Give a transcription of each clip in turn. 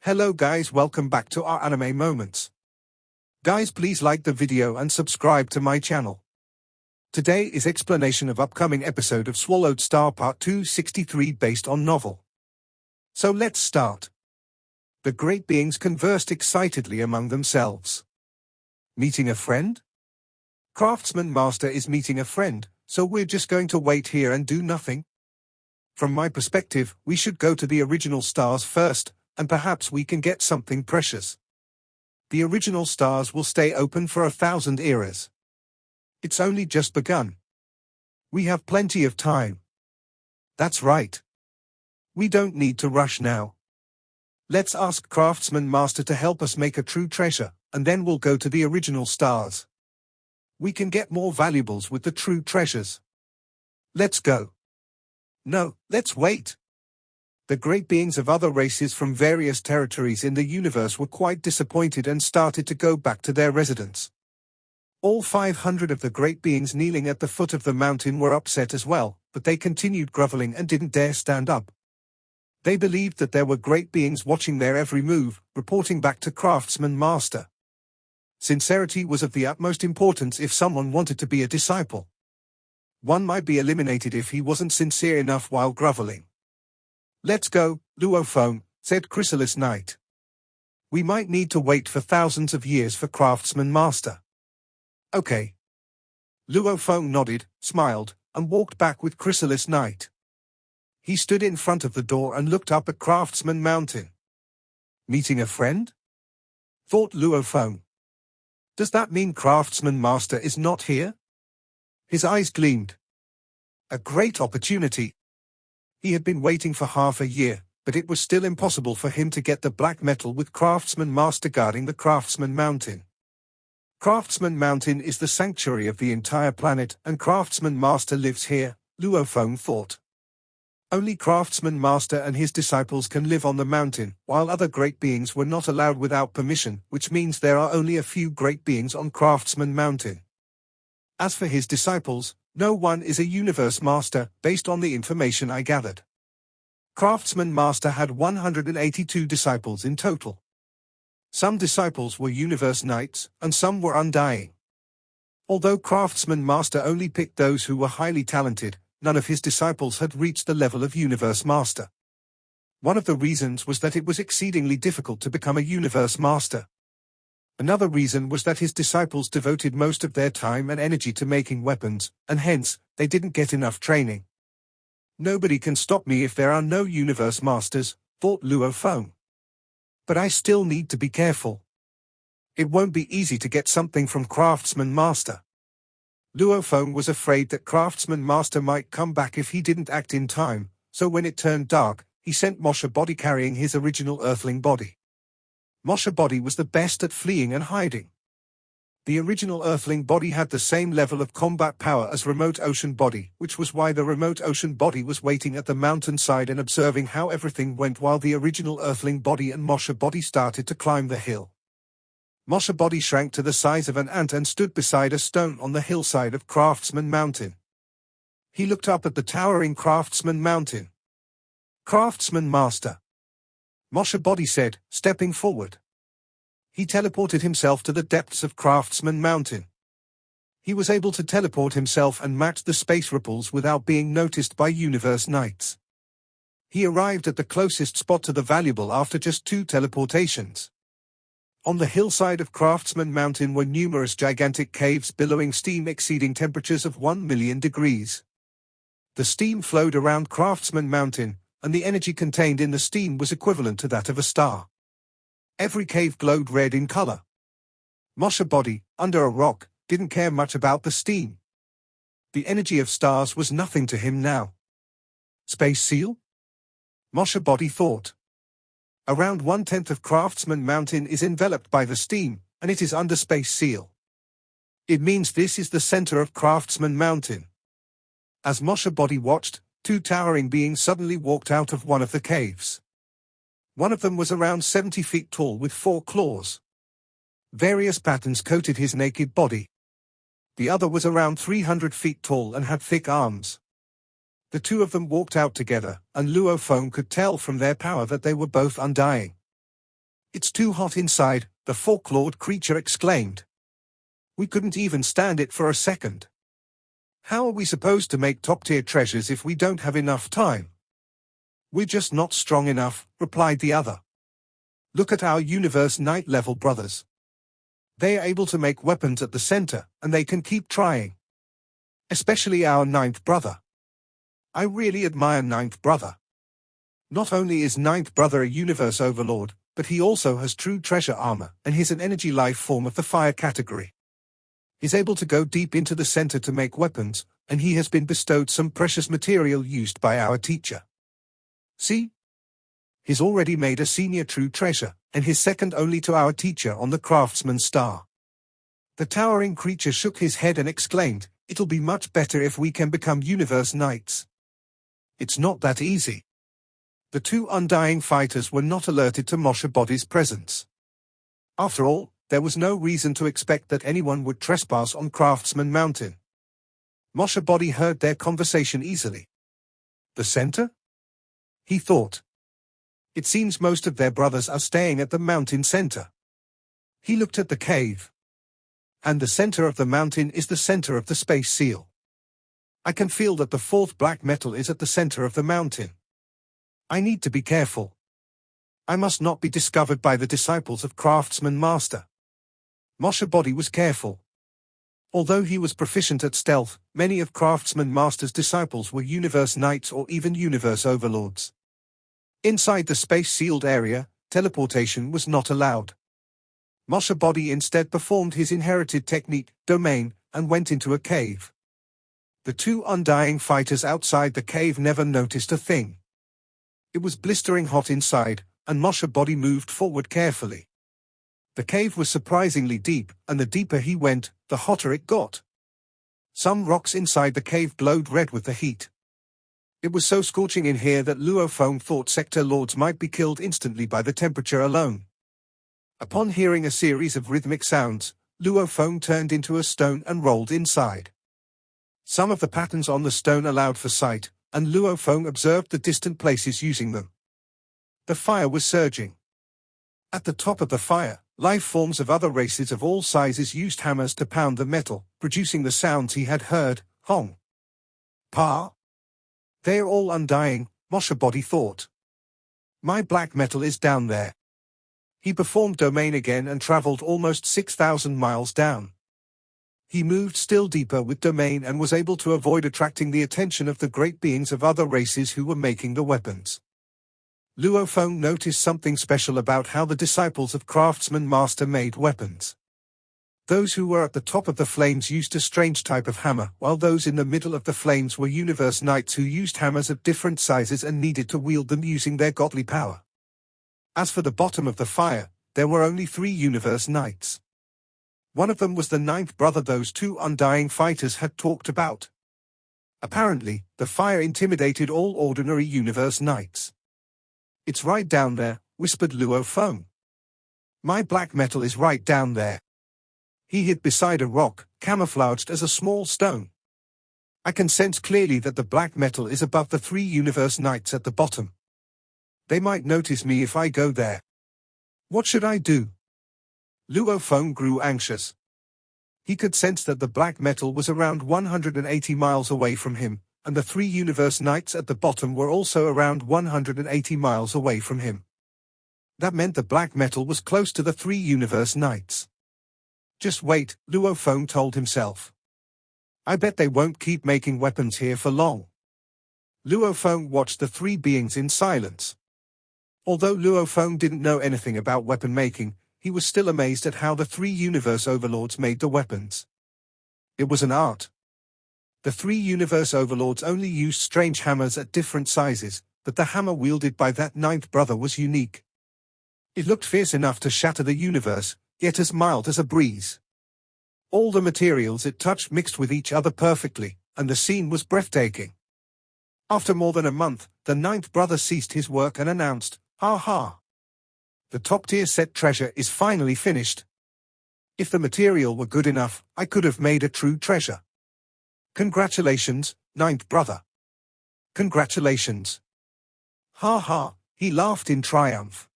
Hello guys, welcome back to our anime moments. Guys, please like the video and subscribe to my channel. Today is explanation of upcoming episode of Swallowed Star Part 263 based on novel. So let's start. The great beings conversed excitedly among themselves. Meeting a friend? Craftsman Master is meeting a friend, so we're just going to wait here and do nothing? From my perspective, we should go to the original stars first, and perhaps we can get something precious. The original stars will stay open for 1,000 eras. It's only just begun. We have plenty of time. That's right. We don't need to rush now. Let's ask Craftsman Master to help us make a true treasure, and then we'll go to the original stars. We can get more valuables with the true treasures. Let's go. No, let's wait. The great beings of other races from various territories in the universe were quite disappointed and started to go back to their residence. All 500 of the great beings kneeling at the foot of the mountain were upset as well, but they continued groveling and didn't dare stand up. They believed that there were great beings watching their every move, reporting back to Craftsman Master. Sincerity was of the utmost importance if someone wanted to be a disciple. One might be eliminated if he wasn't sincere enough while groveling. Let's go, Luophone, said Chrysalis Knight. We might need to wait for thousands of years for Craftsman Master. Okay. Luophone nodded, smiled, and walked back with Chrysalis Knight. He stood in front of the door and looked up at Craftsman Mountain. Meeting a friend? Thought Luophone. Does that mean Craftsman Master is not here? His eyes gleamed. A great opportunity. He had been waiting for half a year, but it was still impossible for him to get the black metal with Craftsman Master guarding the Craftsman Mountain. Craftsman Mountain is the sanctuary of the entire planet, and Craftsman Master lives here, Luophone thought. Only Craftsman Master and his disciples can live on the mountain, while other great beings were not allowed without permission, which means there are only a few great beings on Craftsman Mountain. As for his disciples, no one is a universe master, based on the information I gathered. Craftsman Master had 182 disciples in total. Some disciples were universe knights, and some were undying. Although Craftsman Master only picked those who were highly talented, none of his disciples had reached the level of universe master. One of the reasons was that it was exceedingly difficult to become a universe master. Another reason was that his disciples devoted most of their time and energy to making weapons, and hence, they didn't get enough training. Nobody can stop me if there are no universe masters, thought Luophone. But I still need to be careful. It won't be easy to get something from Craftsman Master. Luophone was afraid that Craftsman Master might come back if he didn't act in time, so when it turned dark, he sent Mosha Body carrying his original Earthling body. Mosha Body was the best at fleeing and hiding. The original Earthling body had the same level of combat power as Remote Ocean Body, which was why the Remote Ocean Body was waiting at the mountainside and observing how everything went while the original Earthling body and Mosha Body started to climb the hill. Mosha Body shrank to the size of an ant and stood beside a stone on the hillside of Craftsman Mountain. He looked up at the towering Craftsman Mountain. Craftsman Master. Mosha Body said, stepping forward. He teleported himself to the depths of Craftsman Mountain. He was able to teleport himself and match the space ripples without being noticed by universe knights. He arrived at the closest spot to the valuable after just 2 teleportations. On the hillside of Craftsman Mountain were numerous gigantic caves billowing steam exceeding temperatures of 1 million degrees. The steam flowed around Craftsman Mountain, and the energy contained in the steam was equivalent to that of a star. Every cave glowed red in color. Mosha Body, under a rock, didn't care much about the steam. The energy of stars was nothing to him now. Space seal? Mosha Body thought. Around 1/10 of Craftsman Mountain is enveloped by the steam, and it is under space seal. It means this is the center of Craftsman Mountain. As Mosha Body watched, 2 towering beings suddenly walked out of one of the caves. One of them was around 70 feet tall with 4 claws. Various patterns coated his naked body. The other was around 300 feet tall and had thick arms. The two of them walked out together, and Luophone could tell from their power that they were both undying. It's too hot inside, the fork-clawed creature exclaimed. We couldn't even stand it for a second. How are we supposed to make top-tier treasures if we don't have enough time? We're just not strong enough, replied the other. Look at our Universe Knight level brothers. They are able to make weapons at the center, and they can keep trying. Especially our ninth brother. I really admire ninth brother. Not only is ninth brother a universe overlord, but he also has true treasure armor, and he's an energy life form of the fire category. He's able to go deep into the center to make weapons, and he has been bestowed some precious material used by our teacher. See? He's already made a senior true treasure, and he's second only to our teacher on the craftsman's star. The towering creature shook his head and exclaimed, it'll be much better if we can become universe knights. It's not that easy. The two undying fighters were not alerted to Moshe Body's presence. After all, there was no reason to expect that anyone would trespass on Craftsman Mountain. Moshe Body heard their conversation easily. The center? He thought. It seems most of their brothers are staying at the mountain center. He looked at the cave. And the center of the mountain is the center of the space seal. I can feel that the fourth black metal is at the center of the mountain. I need to be careful. I must not be discovered by the disciples of Craftsman Master. Moshe Body was careful. Although he was proficient at stealth, many of Craftsman Master's disciples were universe knights or even universe overlords. Inside the space-sealed area, teleportation was not allowed. Moshe Body instead performed his inherited technique, domain, and went into a cave. The two undying fighters outside the cave never noticed a thing. It was blistering hot inside, and Moshe Body moved forward carefully. The cave was surprisingly deep, and the deeper he went, the hotter it got. Some rocks inside the cave glowed red with the heat. It was so scorching in here that Luo Feng thought sector lords might be killed instantly by the temperature alone. Upon hearing a series of rhythmic sounds, Luo Feng turned into a stone and rolled inside. Some of the patterns on the stone allowed for sight, and Luo Feng observed the distant places using them. The fire was surging. At the top of the fire, life forms of other races of all sizes used hammers to pound the metal, producing the sounds he had heard, hong. Pa. They're all undying, Moshe Body thought. My black metal is down there. He performed domain again and traveled almost 6,000 miles down. He moved still deeper with domain and was able to avoid attracting the attention of the great beings of other races who were making the weapons. Luo Feng noticed something special about how the disciples of Craftsman Master made weapons. Those who were at the top of the flames used a strange type of hammer, while those in the middle of the flames were universe knights who used hammers of different sizes and needed to wield them using their godly power. As for the bottom of the fire, there were only 3 universe knights. One of them was the ninth brother those two undying fighters had talked about. Apparently, the fire intimidated all ordinary universe knights. It's right down there, whispered Luo Feng. My black metal is right down there. He hid beside a rock, camouflaged as a small stone. I can sense clearly that the black metal is above the 3 universe knights at the bottom. They might notice me if I go there. What should I do? Luo Feng grew anxious. He could sense that the black metal was around 180 miles away from him, and the 3 universe knights at the bottom were also around 180 miles away from him. That meant the black metal was close to the 3 universe knights. Just wait, Luo Feng told himself. I bet they won't keep making weapons here for long. Luo Feng watched the 3 beings in silence. Although Luo Feng didn't know anything about weapon making, he was still amazed at how the 3 universe overlords made the weapons. It was an art. The 3 universe overlords only used strange hammers at different sizes, but the hammer wielded by that ninth brother was unique. It looked fierce enough to shatter the universe, yet as mild as a breeze. All the materials it touched mixed with each other perfectly, and the scene was breathtaking. After more than a month, the ninth brother ceased his work and announced, "Ha ha! The top-tier set treasure is finally finished. If the material were good enough, I could have made a true treasure. Congratulations, ninth brother. Congratulations." Ha ha, he laughed in triumph.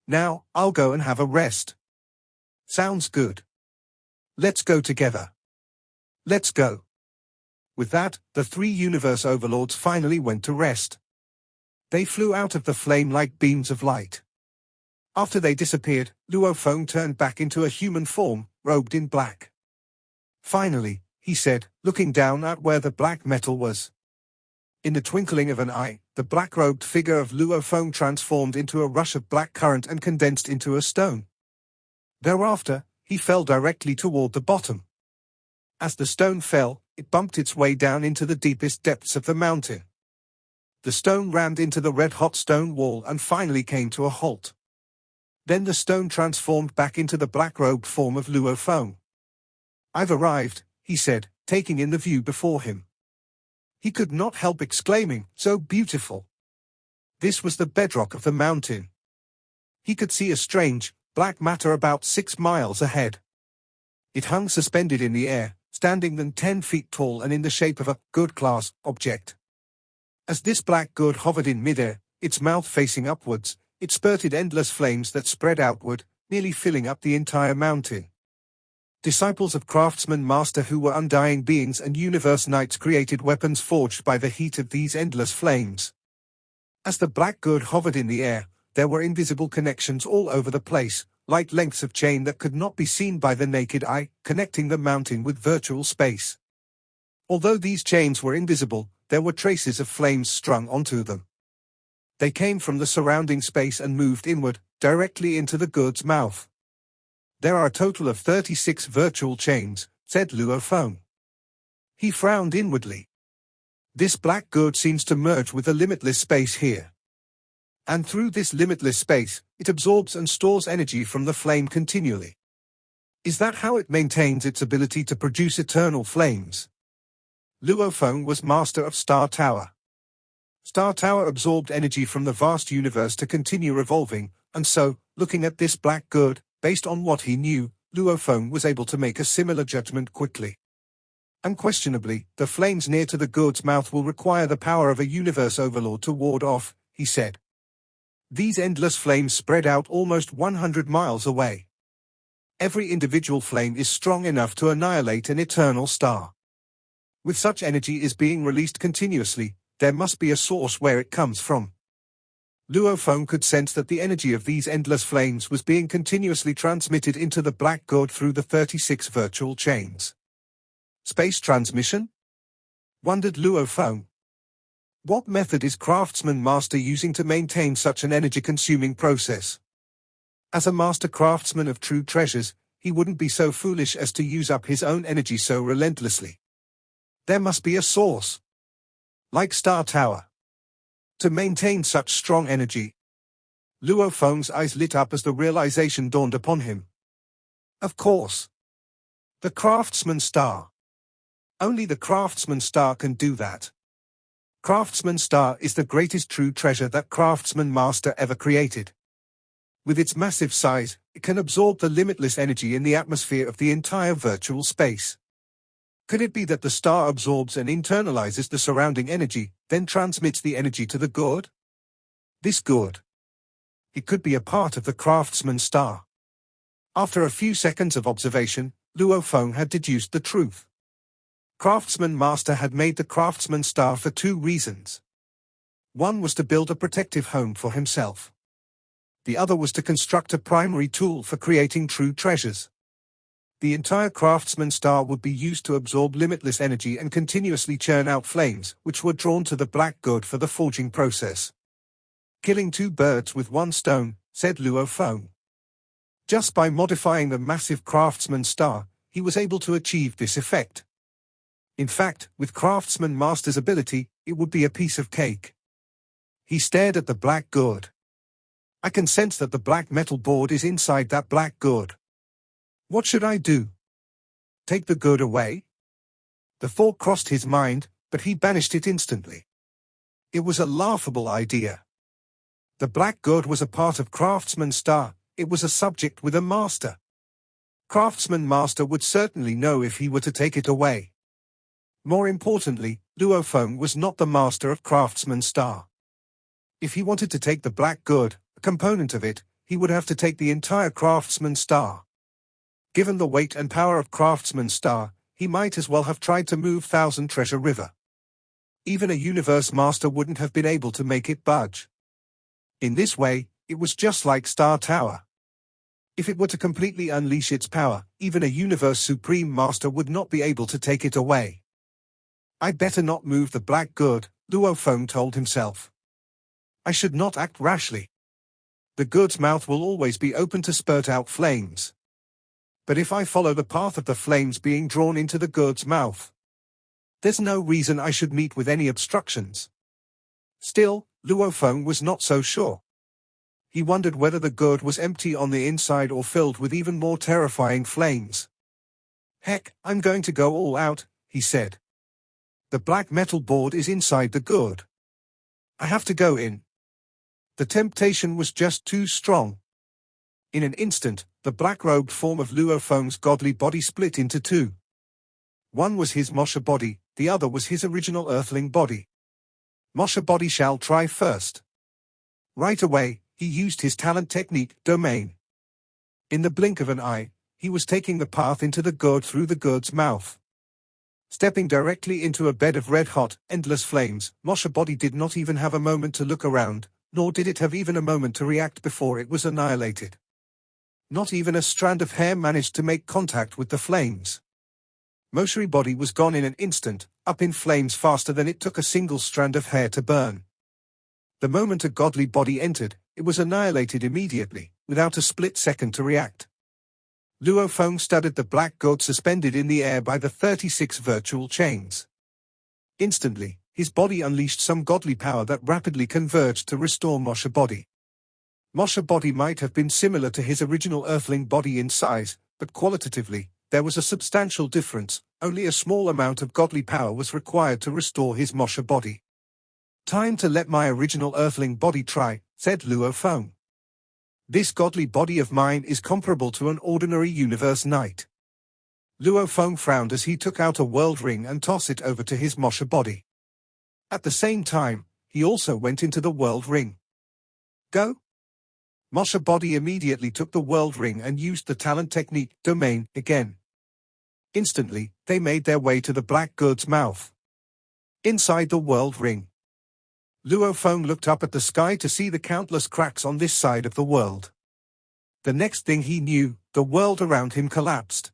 Now, I'll go and have a rest. Sounds good. Let's go together. Let's go. With that, the three universe overlords finally went to rest. They flew out of the flame like beams of light. After they disappeared, Luo Feng turned back into a human form, robed in black. Finally, he said, looking down at where the black metal was. In the twinkling of an eye, the black-robed figure of Luo Feng transformed into a rush of black current and condensed into a stone. Thereafter, he fell directly toward the bottom. As the stone fell, it bumped its way down into the deepest depths of the mountain. The stone rammed into the red-hot stone wall and finally came to a halt. Then the stone transformed back into the black-robed form of Luo Feng. "I've arrived," he said, taking in the view before him. He could not help exclaiming, "So beautiful!" This was the bedrock of the mountain. He could see a strange, black matter about 6 miles ahead. It hung suspended in the air, standing than 10 feet tall and in the shape of a gourd-class object. As this black gourd hovered in midair, its mouth facing upwards, it spurted endless flames that spread outward, nearly filling up the entire mountain. Disciples of Craftsman Master who were undying beings and universe knights created weapons forged by the heat of these endless flames. As the black gourd hovered in the air, there were invisible connections all over the place, like lengths of chain that could not be seen by the naked eye, connecting the mountain with virtual space. Although these chains were invisible, there were traces of flames strung onto them. They came from the surrounding space and moved inward, directly into the gourd's mouth. "There are a total of 36 virtual chains," said Luo Feng. He frowned inwardly. This black gourd seems to merge with the limitless space here. And through this limitless space, it absorbs and stores energy from the flame continually. Is that how it maintains its ability to produce eternal flames? Luo Feng was master of Star Tower. Star Tower absorbed energy from the vast universe to continue revolving, and so, looking at this black gourd, based on what he knew, Luo Feng was able to make a similar judgment quickly. "Unquestionably, the flames near to the gourd's mouth will require the power of a universe overlord to ward off," he said. "These endless flames spread out almost 100 miles away. Every individual flame is strong enough to annihilate an eternal star. With such energy is being released continuously, there must be a source where it comes from." Luo Feng could sense that the energy of these endless flames was being continuously transmitted into the black gourd through the 36 virtual chains. "Space transmission?" wondered Luo Feng. "What method is Craftsman Master using to maintain such an energy-consuming process? As a master craftsman of true treasures, he wouldn't be so foolish as to use up his own energy so relentlessly. There must be a source. Like Star Tower. To maintain such strong energy." Luo Feng's eyes lit up as the realization dawned upon him. Of course. The Craftsman Star. Only the Craftsman Star can do that. Craftsman Star is the greatest true treasure that Craftsman Master ever created. With its massive size, it can absorb the limitless energy in the atmosphere of the entire virtual space. Could it be that the star absorbs and internalizes the surrounding energy, then transmits the energy to the gourd? This gourd. It could be a part of the Craftsman Star. After a few seconds of observation, Luo Feng had deduced the truth. Craftsman Master had made the Craftsman Star for 2 reasons. One was to build a protective home for himself. The other was to construct a primary tool for creating true treasures. The entire Craftsman Star would be used to absorb limitless energy and continuously churn out flames, which were drawn to the black gourd for the forging process. "Killing 2 birds with 1 stone," said Luo Feng. Just by modifying the massive Craftsman Star, he was able to achieve this effect. In fact, with Craftsman Master's ability, it would be a piece of cake. He stared at the black gourd. "I can sense that the black metal board is inside that black gourd. What should I do? Take the gourd away?" The thought crossed his mind, but he banished it instantly. It was a laughable idea. The black gourd was a part of Craftsman Star, it was a subject with a master. Craftsman Master would certainly know if he were to take it away. More importantly, Luo Feng was not the master of Craftsman Star. If he wanted to take the black gourd, a component of it, he would have to take the entire Craftsman Star. Given the weight and power of Craftsman Star, he might as well have tried to move Thousand Treasure River. Even a Universe Master wouldn't have been able to make it budge. In this way, it was just like Star Tower. If it were to completely unleash its power, even a Universe Supreme Master would not be able to take it away. "I'd better not move the black gourd," Luo Feng told himself. "I should not act rashly. The gourd's mouth will always be open to spurt out flames. But if I follow the path of the flames being drawn into the gourd's mouth, there's no reason I should meet with any obstructions." Still, Luo Feng was not so sure. He wondered whether the gourd was empty on the inside or filled with even more terrifying flames. "Heck, I'm going to go all out," he said. "The black metal board is inside the gourd. I have to go in." The temptation was just too strong. In an instant, the black-robed form of Luo Feng's godly body split into two. One was his Mosha body, the other was his original Earthling body. Mosha body shall try first. Right away, he used his talent technique, Domain. In the blink of an eye, he was taking the path into the gourd through the gourd's mouth. Stepping directly into a bed of red-hot, endless flames, Mosha body did not even have a moment to look around, nor did it have even a moment to react before it was annihilated. Not even a strand of hair managed to make contact with the flames. Moshari body was gone in an instant, up in flames faster than it took a single strand of hair to burn. The moment a godly body entered, it was annihilated immediately, without a split second to react. Luo Feng studied the black gourd suspended in the air by the 36 virtual chains. Instantly, his body unleashed some godly power that rapidly converged to restore Mosha body. Mosha body might have been similar to his original Earthling body in size, but qualitatively, there was a substantial difference. Only a small amount of godly power was required to restore his Mosha body. "Time to let my original Earthling body try," said Luo Feng. "This godly body of mine is comparable to an ordinary universe knight." Luo Feng frowned as he took out a world ring and tossed it over to his Mosha body. At the same time, he also went into the world ring. "Go." Mosha body immediately took the world ring and used the talent technique, Domain, again. Instantly, they made their way to the black gourd's mouth. Inside the world ring, Luo Feng looked up at the sky to see the countless cracks on this side of the world. The next thing he knew, the world around him collapsed.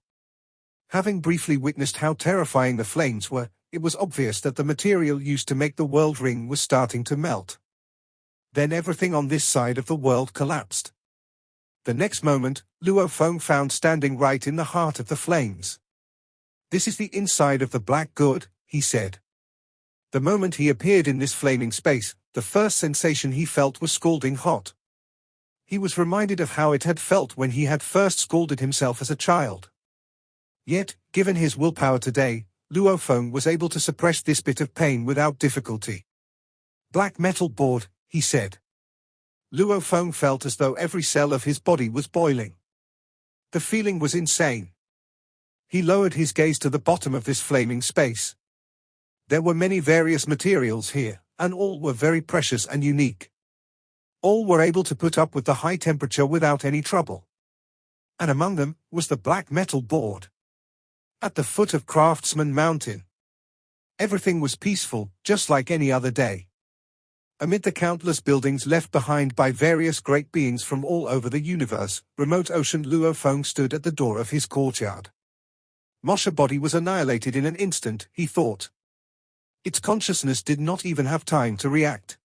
Having briefly witnessed how terrifying the flames were, it was obvious that the material used to make the world ring was starting to melt. Then everything on this side of the world collapsed. The next moment, Luo Feng found standing right in the heart of the flames. "This is the inside of the black gourd," he said. The moment he appeared in this flaming space, the first sensation he felt was scalding hot. He was reminded of how it had felt when he had first scalded himself as a child. Yet, given his willpower today, Luo Feng was able to suppress this bit of pain without difficulty. "Black metal board," he said. Luo Feng felt as though every cell of his body was boiling. The feeling was insane. He lowered his gaze to the bottom of this flaming space. There were many various materials here, and all were very precious and unique. All were able to put up with the high temperature without any trouble. And among them was the black metal board. At the foot of Craftsman Mountain, everything was peaceful, just like any other day. Amid the countless buildings left behind by various great beings from all over the universe, remote ocean Luo Feng stood at the door of his courtyard. Mosha body was annihilated in an instant, he thought. Its consciousness did not even have time to react.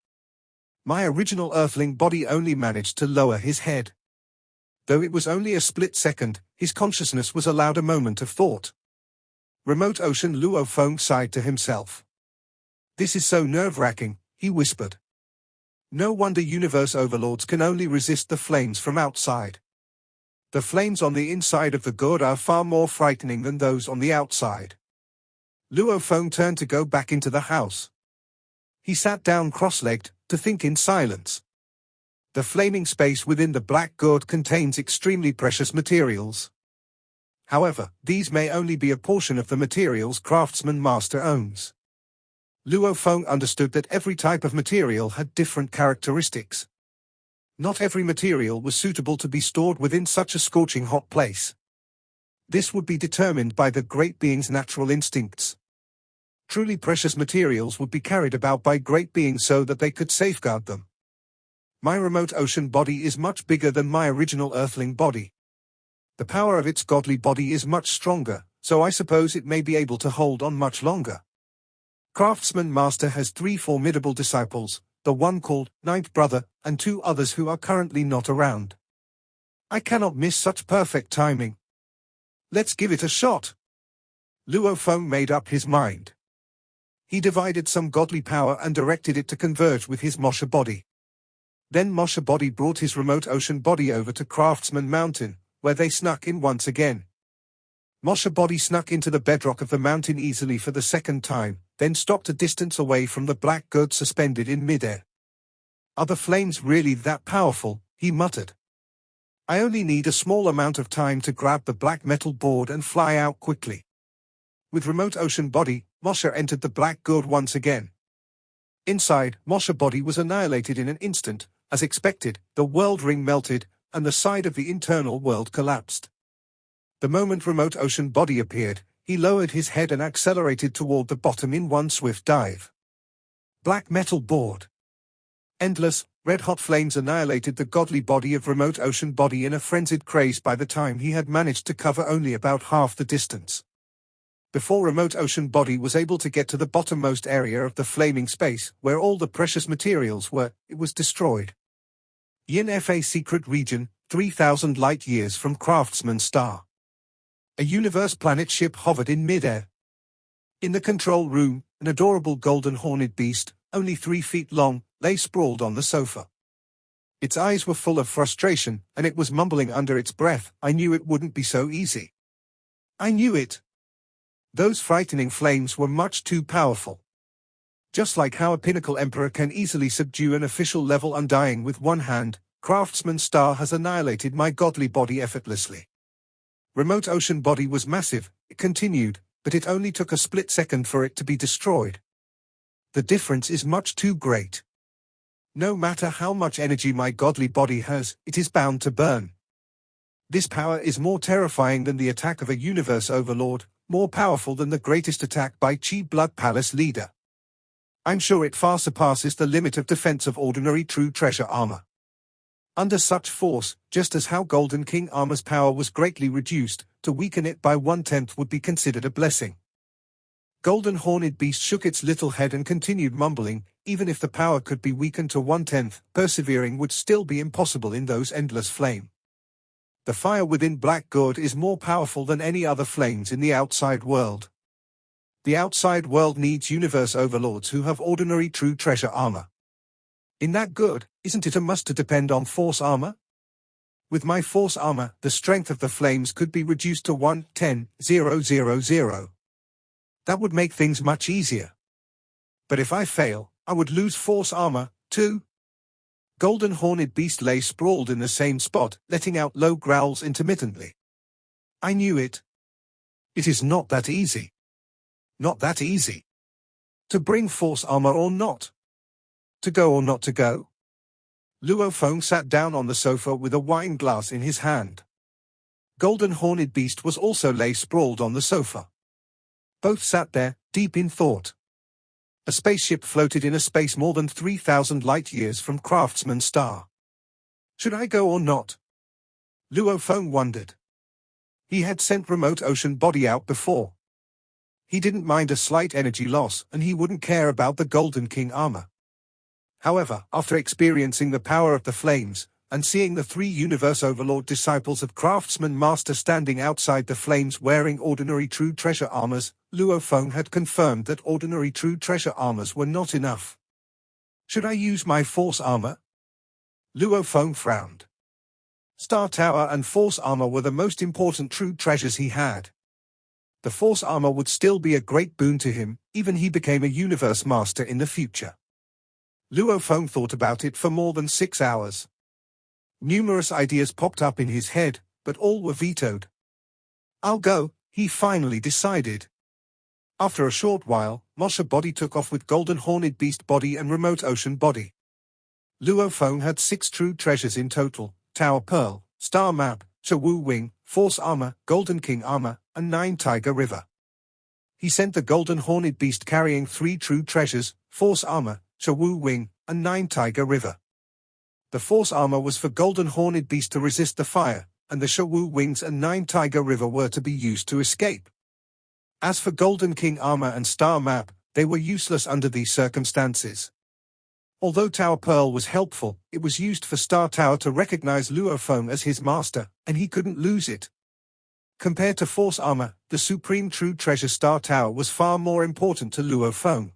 My original Earthling body only managed to lower his head. Though it was only a split second, his consciousness was allowed a moment of thought. Remote ocean Luo Feng sighed to himself. "This is so nerve-wracking," he whispered. "No wonder universe overlords can only resist the flames from outside. The flames on the inside of the gourd are far more frightening than those on the outside." Luo Feng turned to go back into the house. He sat down cross-legged, to think in silence. The flaming space within the black gourd contains extremely precious materials. However, these may only be a portion of the materials Craftsman Master owns. Luo Feng understood that every type of material had different characteristics. Not every material was suitable to be stored within such a scorching hot place. This would be determined by the great being's natural instincts. Truly precious materials would be carried about by great beings so that they could safeguard them. My remote ocean body is much bigger than my original earthling body. The power of its godly body is much stronger, so I suppose it may be able to hold on much longer. Craftsman Master has 3 formidable disciples, the one called Ninth Brother, and 2 others who are currently not around. I cannot miss such perfect timing. Let's give it a shot. Luo Feng made up his mind. He divided some godly power and directed it to converge with his Mosha body. Then Mosha body brought his remote ocean body over to Craftsman Mountain, where they snuck in once again. Mosha body snuck into the bedrock of the mountain easily for the second time, then stopped a distance away from the black gourd suspended in midair. Are the flames really that powerful? He muttered. I only need a small amount of time to grab the black metal board and fly out quickly. With remote ocean body, Mosha entered the black gourd once again. Inside, Mosha body was annihilated in an instant. As expected, the world ring melted, and the side of the internal world collapsed. The moment remote ocean body appeared, he lowered his head and accelerated toward the bottom in one swift dive. Black metal board. Endless, red-hot flames annihilated the godly body of remote ocean body in a frenzied craze by the time he had managed to cover only about half the distance. Before remote ocean body was able to get to the bottommost area of the flaming space, where all the precious materials were, it was destroyed. Yin Fa Secret Region, 3,000 light-years from Craftsman Star. A universe planet ship hovered in midair. In the control room, an adorable golden horned beast, only 3 feet long, lay sprawled on the sofa. Its eyes were full of frustration, and it was mumbling under its breath, I knew it wouldn't be so easy. I knew it. Those frightening flames were much too powerful. Just like how a pinnacle emperor can easily subdue an official level undying with one hand, Craftsman Star has annihilated my godly body effortlessly. Remote ocean body was massive, it continued, but it only took a split second for it to be destroyed. The difference is much too great. No matter how much energy my godly body has, it is bound to burn. This power is more terrifying than the attack of a universe overlord, more powerful than the greatest attack by Chi Blood Palace leader. I'm sure it far surpasses the limit of defense of ordinary true treasure armor. Under such force, just as how Golden King armor's power was greatly reduced, to weaken it by 1/10 would be considered a blessing. Golden Horned Beast shook its little head and continued mumbling, even if the power could be weakened to 1/10, persevering would still be impossible in those endless flame. The fire within Black Gourd is more powerful than any other flames in the outside world. The outside world needs universe overlords who have ordinary true treasure armor. In that gourd, isn't it a must to depend on force armor? With my force armor, the strength of the flames could be reduced to 1/10,000. That would make things much easier. But if I fail, I would lose force armor, too. Golden Horned Beast lay sprawled in the same spot, letting out low growls intermittently. I knew it. It is not that easy. Not that easy. To bring force armor or not. To go or not to go. Luo Feng sat down on the sofa with a wine glass in his hand. Golden Horned Beast was also lay sprawled on the sofa. Both sat there, deep in thought. A spaceship floated in a space more than 3,000 light-years from Craftsman Star. Should I go or not? Luo Feng wondered. He had sent remote ocean body out before. He didn't mind a slight energy loss, and he wouldn't care about the Golden King armor. However, after experiencing the power of the flames, and seeing the 3 Universe Overlord disciples of Craftsman Master standing outside the flames wearing ordinary true treasure armors, Luo Feng had confirmed that ordinary true treasure armors were not enough. Should I use my force armor? Luo Feng frowned. Star Tower and force armor were the most important true treasures he had. The force armor would still be a great boon to him, even he became a universe master in the future. Luo Feng thought about it for more than 6 hours. Numerous ideas popped up in his head, but all were vetoed. I'll go, he finally decided. After a short while, Mosha body took off with Golden Horned Beast body and Remote Ocean body. Luo Feng had 6 true treasures in total: Tower Pearl, Star Map, Shawu Wing, Force Armor, Golden King Armor, and 9 Tiger River. He sent the Golden Horned Beast carrying 3 true treasures: Force Armor, Shawu Wing, and 9 Tiger River. The Force Armor was for Golden Horned Beast to resist the fire, and the Shawu Wings and 9 Tiger River were to be used to escape. As for Golden King Armor and Star Map, they were useless under these circumstances. Although Tower Pearl was helpful, it was used for Star Tower to recognize Luo Feng as his master, and he couldn't lose it. Compared to Force Armor, the supreme true treasure Star Tower was far more important to Luo Feng.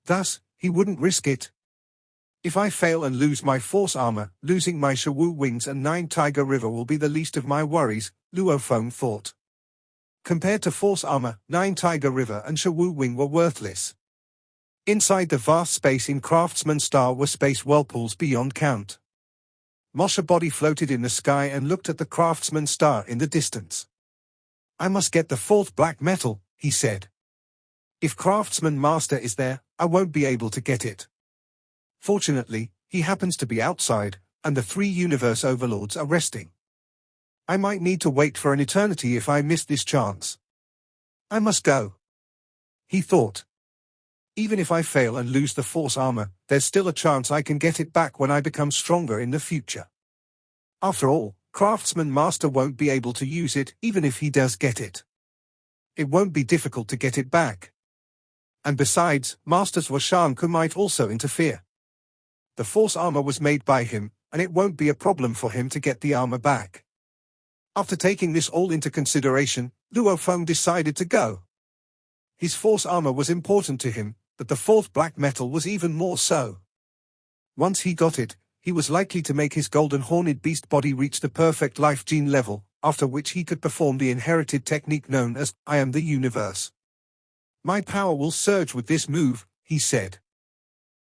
Thus, he wouldn't risk it. If I fail and lose my Force Armor, losing my Shawu Wings and 9 Tiger River will be the least of my worries, Luo Feng thought. Compared to Force Armor, 9 Tiger River and Shawu Wing were worthless. Inside the vast space in Craftsman Star were space whirlpools beyond count. Mosha Body floated in the sky and looked at the Craftsman Star in the distance. I must get the 4th black metal, he said. If Craftsman Master is there, I won't be able to get it. Fortunately, he happens to be outside, and the 3 universe overlords are resting. I might need to wait for an eternity if I miss this chance. I must go, he thought. Even if I fail and lose the Force Armor, there's still a chance I can get it back when I become stronger in the future. After all, Craftsman Master won't be able to use it even if he does get it. It won't be difficult to get it back. And besides, Masters Washanku might also interfere. The Force Armor was made by him, and it won't be a problem for him to get the armor back. After taking this all into consideration, Luo Feng decided to go. His Force Armor was important to him, but the 4th black metal was even more so. Once he got it, he was likely to make his Golden Horned Beast body reach the perfect life gene level, after which he could perform the inherited technique known as I am the universe. My power will surge with this move, he said.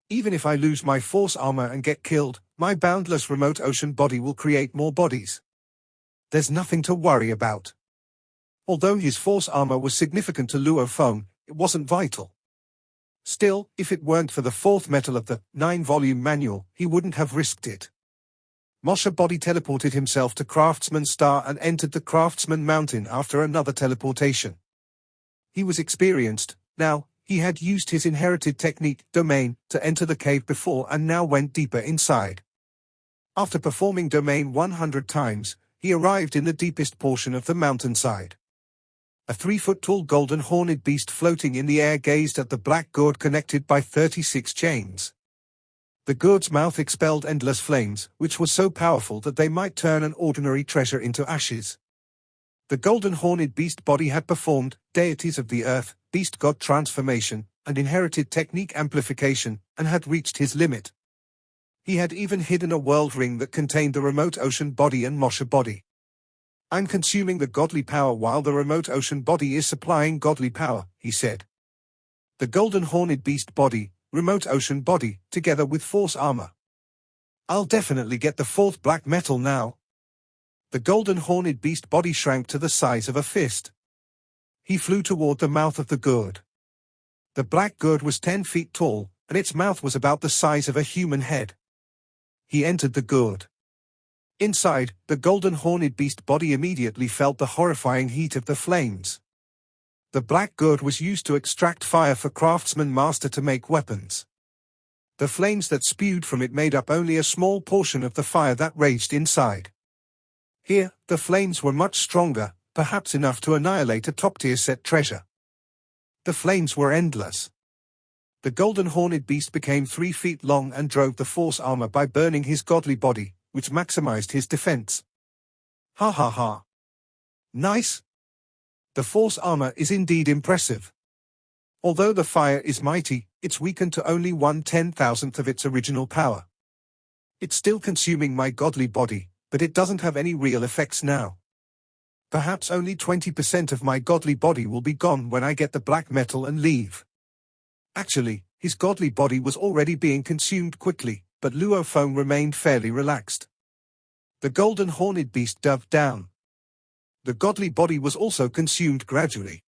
Even if I lose my Force Armor and get killed, my boundless remote ocean body will create more bodies. There's nothing to worry about. Although his Force Armor was significant to Luo Feng, it wasn't vital. Still, if it weren't for the 4th metal of the 9-volume manual, he wouldn't have risked it. Mosha Body teleported himself to Craftsman Star and entered the Craftsman Mountain after another teleportation. He was experienced. Now, he had used his inherited technique, Domain, to enter the cave before and now went deeper inside. After performing Domain 100 times, he arrived in the deepest portion of the mountainside. A 3-foot-tall Golden Horned Beast floating in the air gazed at the black gourd connected by 36 chains. The gourd's mouth expelled endless flames, which were so powerful that they might turn an ordinary treasure into ashes. The Golden Horned Beast body had performed Deities of the Earth, Beast God Transformation, and Inherited Technique Amplification, and had reached his limit. He had even hidden a world ring that contained the remote ocean body and Mosha Body. I'm consuming the godly power while the remote ocean body is supplying godly power, he said. The Golden Horned Beast body, remote ocean body, together with Force Armor. I'll definitely get the 4th black metal now. The Golden Horned Beast body shrank to the size of a fist. He flew toward the mouth of the gourd. The black gourd was 10 feet tall, and its mouth was about the size of a human head. He entered the gourd. Inside, the Golden Horned Beast body immediately felt the horrifying heat of the flames. The black gourd was used to extract fire for Craftsman Master to make weapons. The flames that spewed from it made up only a small portion of the fire that raged inside. Here, the flames were much stronger, perhaps enough to annihilate a top-tier set treasure. The flames were endless. The Golden Horned Beast became 3 feet long and drove the Force Armor by burning his godly body, which maximized his defense. Ha ha ha. Nice. The Force Armor is indeed impressive. Although the fire is mighty, it's weakened to only 1/10,000th of its original power. It's still consuming my godly body, but it doesn't have any real effects now. Perhaps only 20% of my godly body will be gone when I get the black metal and leave. Actually, his godly body was already being consumed quickly, but Luo Feng remained fairly relaxed. The Golden Horned Beast dove down. The godly body was also consumed gradually.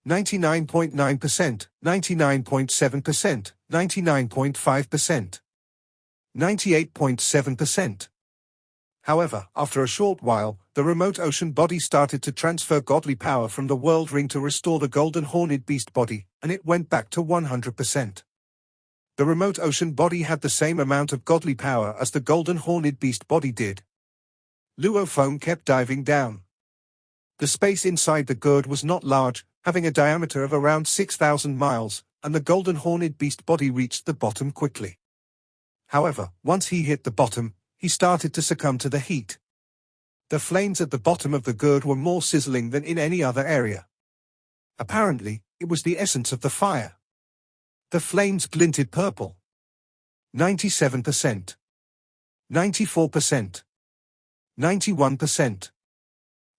99.9%, 99.7%, 99.5%. 98.7%. However, after a short while, the remote ocean body started to transfer godly power from the world ring to restore the golden horned beast body, and it went back to 100%. The remote ocean body had the same amount of godly power as the golden horned beast body did. Luo Feng kept diving down. The space inside the gourd was not large, having a diameter of around 6,000 miles, and the golden horned beast body reached the bottom quickly. However, once he hit the bottom, he started to succumb to the heat. The flames at the bottom of the gourd were more sizzling than in any other area. Apparently, it was the essence of the fire. The flames glinted purple. 97%. 94%. 91%.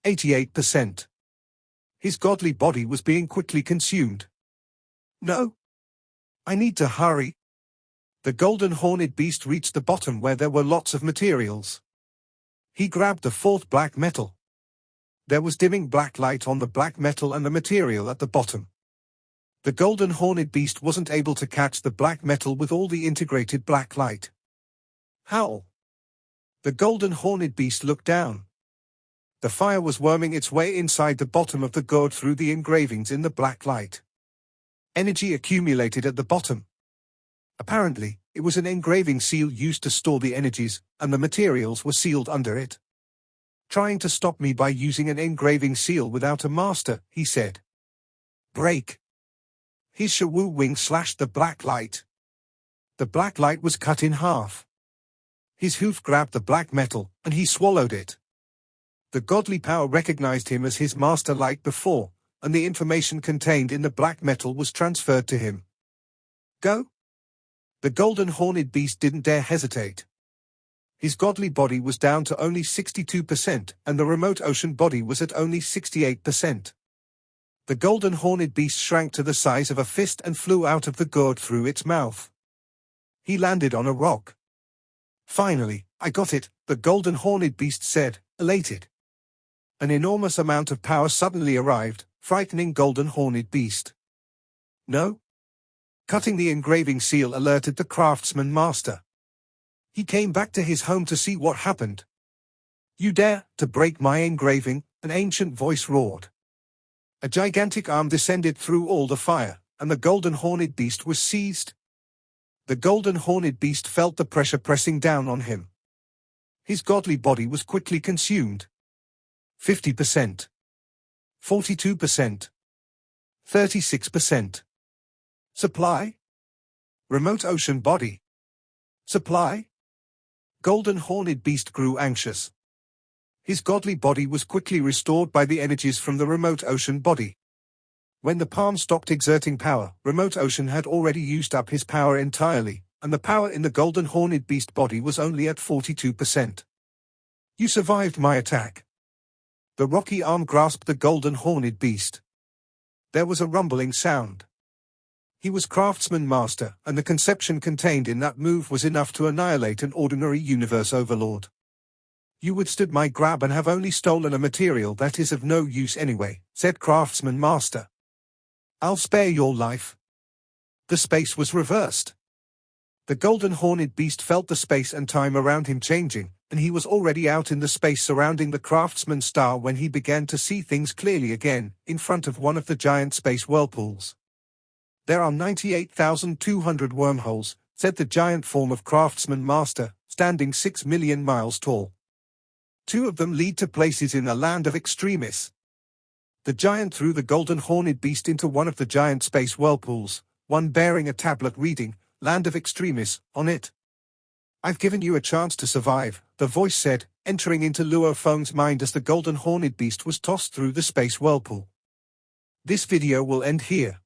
88%. His godly body was being quickly consumed. No. I need to hurry. The golden horned beast reached the bottom where there were lots of materials. He grabbed the fourth black metal. There was dimming black light on the black metal and the material at the bottom. The golden horned beast wasn't able to catch the black metal with all the integrated black light. How? The golden horned beast looked down. The fire was worming its way inside the bottom of the gourd through the engravings in the black light. Energy accumulated at the bottom. Apparently, it was an engraving seal used to store the energies, and the materials were sealed under it. Trying to stop me by using an engraving seal without a master, he said. Break. His Shawu wing slashed the black light. The black light was cut in half. His hoof grabbed the black metal, and he swallowed it. The godly power recognized him as his master like before, and the information contained in the black metal was transferred to him. Go. The golden horned beast didn't dare hesitate. His godly body was down to only 62%, and the remote ocean body was at only 68%. The golden horned beast shrank to the size of a fist and flew out of the gourd through its mouth. He landed on a rock. Finally, I got it, the golden horned beast said, elated. An enormous amount of power suddenly arrived, frightening golden horned beast. No? Cutting the engraving seal alerted the craftsman master. He came back to his home to see what happened. You dare to break my engraving, an ancient voice roared. A gigantic arm descended through all the fire, and the golden horned beast was seized. The golden horned beast felt the pressure pressing down on him. His godly body was quickly consumed. 50%. 42%. 36%. Supply? Remote ocean body. Supply? Golden horned beast grew anxious. His godly body was quickly restored by the energies from the remote ocean body. When the palm stopped exerting power, remote ocean had already used up his power entirely, and the power in the golden horned beast body was only at 42%. You survived my attack. The rocky arm grasped the golden horned beast. There was a rumbling sound. He was craftsman master, and the conception contained in that move was enough to annihilate an ordinary universe overlord. You withstood my grab and have only stolen a material that is of no use anyway, said craftsman master. I'll spare your life. The space was reversed. The golden horned beast felt the space and time around him changing, and he was already out in the space surrounding the craftsman star when he began to see things clearly again, in front of one of the giant space whirlpools. There are 98,200 wormholes, said the giant form of craftsman master, standing 6 million miles tall. 2 of them lead to places in the land of extremis. The giant threw the golden horned beast into one of the giant space whirlpools, one bearing a tablet reading, Land of Extremis, on it. I've given you a chance to survive, the voice said, entering into Luo Feng's mind as the golden horned beast was tossed through the space whirlpool. This video will end here.